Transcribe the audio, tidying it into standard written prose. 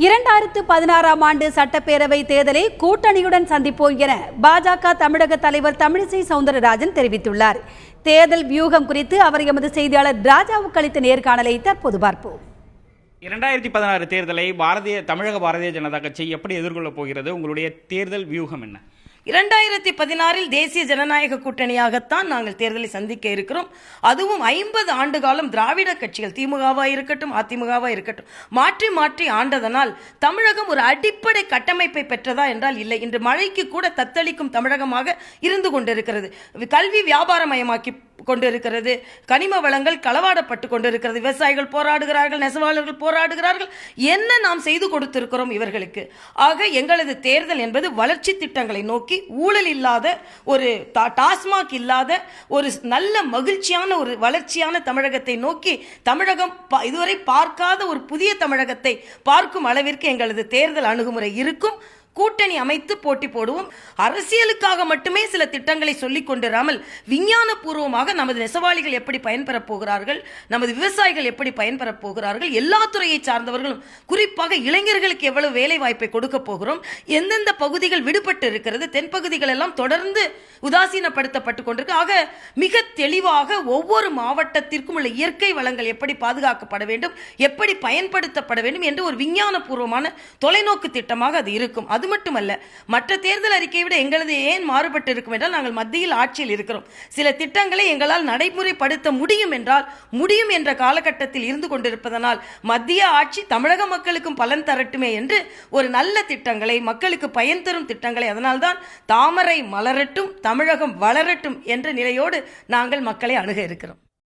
2016ஆம் ஆண்டு சட்டப்பேரவை தேர்தலை கூட்டணியுடன் சந்திப்போம் என பாஜக தமிழக தலைவர் தமிழிசை சவுந்தரராஜன் தெரிவித்துள்ளார். தேர்தல் வியூகம் குறித்து அவர் எமது செய்தியாளர் ராஜாவுக்கு அளித்த நேர்காணலை தற்போது பார்ப்போம். 2016 தேர்தலை தமிழக பாரதிய ஜனதா கட்சி எப்படி எதிர்கொள்ளப் போகிறது? உங்களுடைய தேர்தல் வியூகம் என்ன? 2016 தேசிய ஜனநாயக கூட்டணியாகத்தான் நாங்கள் தேர்தலை சந்திக்க இருக்கிறோம். அதுவும் 50 ஆண்டு காலம் திராவிட கட்சிகள் திமுகவா இருக்கட்டும் அதிமுகவா இருக்கட்டும் மாற்றி மாற்றி ஆண்டதனால் தமிழகம் ஒரு அடிப்படை கட்டமைப்பை பெற்றதா என்றால் இல்லை. இன்று மழைக்கு கூட தத்தளிக்கும் தமிழகமாக இருந்து கொண்டிருக்கிறது. கல்வி வியாபாரமயமாக்கி கொண்டிருக்கிறது. கனிம வளங்கள் களவாடப்பட்டு கொண்டிருக்கிறது. விவசாயிகள் போராடுகிறார்கள், நெசவாளர்கள் போராடுகிறார்கள். என்ன நாம் செய்து கொடுத்திருக்கிறோம் இவர்களுக்கு? ஆக எங்களது தேர்தல் என்பது வளர்ச்சி திட்டங்களை நோக்கி, ஊழல் இல்லாத ஒரு டாஸ்மாக் இல்லாத ஒரு நல்ல மகிழ்ச்சியான ஒரு வளர்ச்சியான தமிழகத்தை நோக்கி, தமிழகம் இதுவரை பார்க்காத ஒரு புதிய தமிழகத்தை பார்க்கும் அளவிற்கு எங்களது தேர்தல் அணுகுமுறை இருக்கும். கூட்டணி அமைத்து போட்டி போடுவோம். அரசியலுக்காக மட்டுமே சில திட்டங்களை சொல்லிக் கொண்டிராமல் விஞ்ஞானபூர்வமாக நமது நெசவாளிகள் எப்படி பயன்பெறப் போகிறார்கள், நமது விவசாயிகள் எப்படி பயன்பெறப் போகிறார்கள், எல்லா துறையை சார்ந்தவர்களும் குறிப்பாக இளைஞர்களுக்கு எவ்வளவு வேலை வாய்ப்பை கொடுக்க போகிறோம், எந்தெந்த பகுதிகள் விடுபட்டு இருக்கிறது, தென்பகுதிகள் எல்லாம் தொடர்ந்து உதாசீனப்படுத்தப்பட்டு கொண்டிருக்கு. ஆக மிக தெளிவாக ஒவ்வொரு மாவட்டத்திற்கும் உள்ள இயற்கை வளங்கள் எப்படி பாதுகாக்கப்பட வேண்டும், எப்படி பயன்படுத்தப்பட வேண்டும் என்று ஒரு விஞ்ஞானபூர்வமான தொலைநோக்கு திட்டமாக அது இருக்கும். அது மட்டுமல்ல, மற்ற தேர்தல் அறிக்கையை விட எங்களது ஏன் மாறுபட்டு இருக்கும் என்றால், நாங்கள் மத்தியில் ஆட்சியில் இருக்கிறோம். சில திட்டங்களை எங்களால் நடைமுறைப்படுத்த முடியும் என்றால் முடியும் என்ற காலகட்டத்தில் இருந்து கொண்டிருப்பதனால் மத்திய ஆட்சி தமிழக மக்களுக்கும் பலன் தரட்டுமே என்று ஒரு நல்ல திட்டங்களை, மக்களுக்கு பயன் தரும் திட்டங்களை, அதனால்தான் தாமரை மலரட்டும் தமிழகம் வளரட்டும் என்ற நிலையோடு நாங்கள் மக்களை அணுக இருக்கிறோம்.